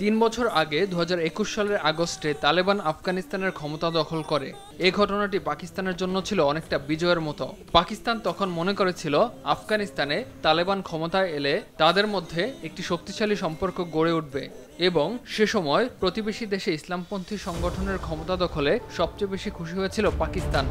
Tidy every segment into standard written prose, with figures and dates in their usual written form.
৩ বছর আগে ২০২১ সালের আগস্টে তালেবান আফগানিস্তানের ক্ষমতা দখল করে। এই ঘটনাটি পাকিস্তানের জন্য ছিল অনেকটা বিজয়ের মতো। পাকিস্তান তখন মনে করেছিল আফগানিস্তানে তালেবান ক্ষমতায় এলে তাদের মধ্যে একটি শক্তিশালী সম্পর্ক গড়ে উঠবে এবং সে সময় প্রতিবেশী দেশে ইসলামপন্থী সংগঠনের ক্ষমতা দখলে সবচেয়ে বেশি খুশি হয়েছিল পাকিস্তান।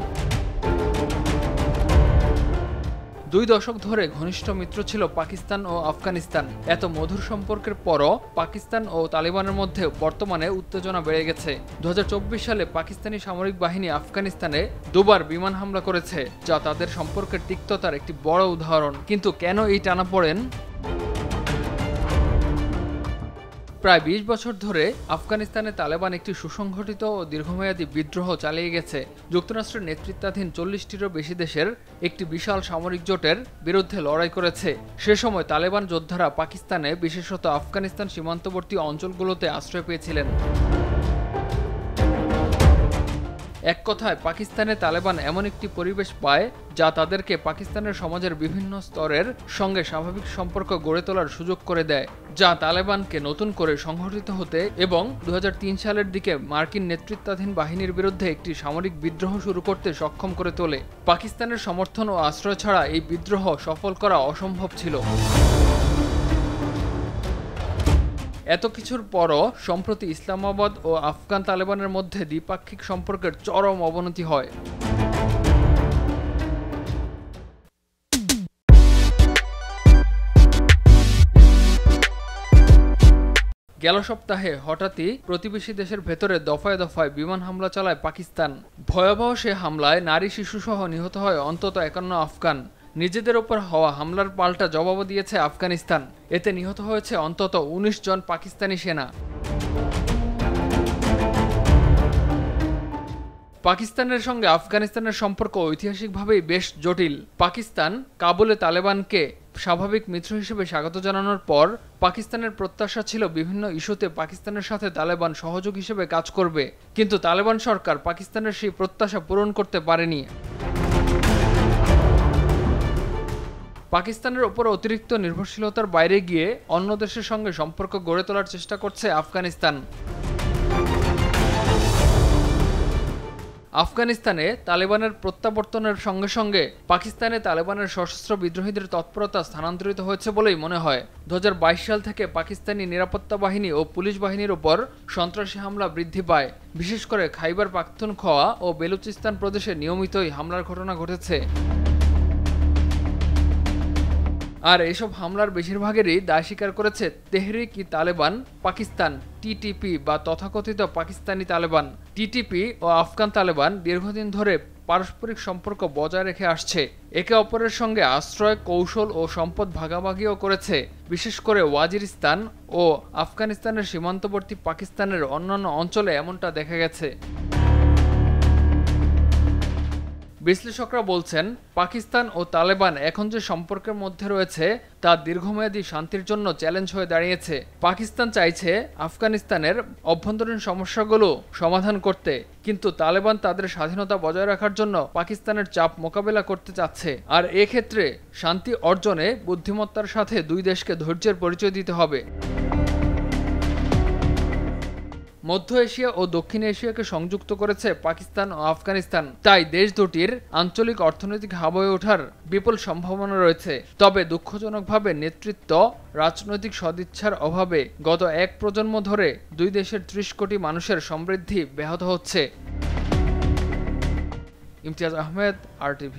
২ দশক ধরে ঘনিষ্ঠ মিত্র ছিল পাকিস্তান ও আফগানিস্তান। এত মধুর সম্পর্কের পরও পাকিস্তান ও তালেবানের মধ্যে বর্তমানে উত্তেজনা বেড়ে গেছে। ২০২৪ সালে পাকিস্তানি সামরিক বাহিনী আফগানিস্তানে দুবার বিমান হামলা করেছে, যা তাদের সম্পর্কের তিক্ততার একটি বড় উদাহরণ। কিন্তু কেন এই টানাপোড়েন? প্রায় ২০ বছর ধরে আফগানিস্তানে তালেবান একটি সুসংগঠিত ও দীর্ঘমেয়াদী বিদ্রোহ চালিয়ে গেছে। যুক্তরাষ্ট্রের নেতৃত্বাধীন ৪০টিরও বেশি দেশের একটি বিশাল সামরিক জোটের বিরুদ্ধে লড়াই করেছে। সে সময় তালেবান যোদ্ধারা পাকিস্তানে, বিশেষত আফগানিস্তান সীমান্তবর্তী অঞ্চলগুলোতে আশ্রয় পেয়েছিলেন। এক কথায় পাকিস্তানে তালেবান এমন একটি পরিবেশ পায় যা তাদেরকে পাকিস্তানের সমাজের বিভিন্ন স্তরের সঙ্গে স্বাভাবিক সম্পর্ক গড়ে তোলার সুযোগ করে দেয়, যা তালেবানকে নতুন করে সংগঠিত হতে এবং ২০০৩ সালের দিকে মার্কিন নেতৃত্বাধীন বাহিনীর বিরুদ্ধে একটি সামরিক বিদ্রোহ শুরু করতে সক্ষম করে তোলে। পাকিস্তানের সমর্থন ও আশ্রয় ছাড়া এই বিদ্রোহ সফল করা অসম্ভব ছিল। এত কিছুর পরও সম্প্রতি ইসলামাবাদ ও আফগান তালেবানের মধ্যে দ্বিপাক্ষিক সম্পর্কের চরম অবনতি হয়। গেল সপ্তাহে হঠাৎই প্রতিবেশী দেশের ভেতরে দফায় দফায় বিমান হামলা চালায় পাকিস্তান। ভয়াবহ সে হামলায় নারী শিশুসহ নিহত হয় অন্তত ৫১ আফগান। নিজেদের ওপর হওয়া হামলার পাল্টা জবাবও দিয়েছে আফগানিস্তান। এতে নিহত হয়েছে অন্তত ১৯ জন পাকিস্তানি সেনা। পাকিস্তানের সঙ্গে আফগানিস্তানের সম্পর্ক ঐতিহাসিকভাবেই বেশ জটিল। পাকিস্তান কাবুলে তালেবানকে স্বাভাবিক মিত্র হিসেবে স্বাগত জানানোর পর পাকিস্তানের প্রত্যাশা ছিল বিভিন্ন ইস্যুতে পাকিস্তানের সাথে তালেবান সহযোগী হিসেবে কাজ করবে, কিন্তু তালেবান সরকার পাকিস্তানের সেই প্রত্যাশা পূরণ করতে পারেনি। পাকিস্তানের ওপর অতিরিক্ত নির্ভরশীলতার বাইরে গিয়ে অন্য দেশের সঙ্গে সম্পর্ক গড়ে তোলার চেষ্টা করছে আফগানিস্তান। আফগানিস্তানে তালেবানের প্রত্যাবর্তনের সঙ্গে সঙ্গে পাকিস্তানে তালেবানের সশস্ত্র বিদ্রোহীদের তৎপরতা স্থানান্তরিত হয়েছে বলেই মনে হয়। ২০২২ সাল থেকে পাকিস্তানি নিরাপত্তা বাহিনী ও পুলিশ বাহিনীর ওপর সন্ত্রাসী হামলা বৃদ্ধি পায়। বিশেষ করে খাইবার পাখতুনখোয়া ও বেলুচিস্তান প্রদেশে নিয়মিতই হামলার ঘটনা ঘটেছে। আর এসব হামলার বেশিরভাগেরই দায় স্বীকার করেছে তেহরিক-ই-তালেবান পাকিস্তান টিটিপি বা তথাকথিত পাকিস্তানি তালেবান। টিটিপি ও আফগান তালেবান দীর্ঘদিন ধরে পারস্পরিক সম্পর্ক বজায় রেখে আসছে। একে অপরের সঙ্গে আশ্রয়, কৌশল ও সম্পদ ভাগাভাগিও করেছে। বিশেষ করে ওয়াজিরিস্তান ও আফগানিস্তানের সীমান্তবর্তী পাকিস্তানের অন্যান্য অঞ্চলে এমনটা দেখা গেছে। বিশ্লেষকরা বলছেন, পাকিস্তান ও তালেবান এখন যে সম্পর্কের মধ্যে রয়েছে তা দীর্ঘমেয়াদী শান্তির জন্য চ্যালেঞ্জ হয়ে দাঁড়িয়েছে। পাকিস্তান চাইছে আফগানিস্তানের অভ্যন্তরীণ সমস্যাগুলো সমাধান করতে, কিন্তু তালেবান তাদের স্বাধীনতা বজায় রাখার জন্য পাকিস্তানের চাপ মোকাবেলা করতে চাচ্ছে। আর এক্ষেত্রে শান্তি অর্জনে বুদ্ধিমত্তার সাথে দুই দেশকে ধৈর্যের পরিচয় দিতে হবে। মধ্য এশিয়া ও দক্ষিণ এশিয়াকে সংযুক্ত করেছে পাকিস্তান ও আফগানিস্তান। তাই দেশ দুটির আঞ্চলিক অর্থনৈতিক হাব হয়ে ওঠার বিপুল সম্ভাবনা রয়েছে। তবে দুঃখজনকভাবে নেতৃত্ব, রাজনৈতিক সদিচ্ছার অভাবে গত এক প্রজন্ম ধরে দুই দেশের ৩০ কোটি মানুষের সমৃদ্ধি ব্যাহত হচ্ছে। ইমতিয়াজ আহমেদ, RTV।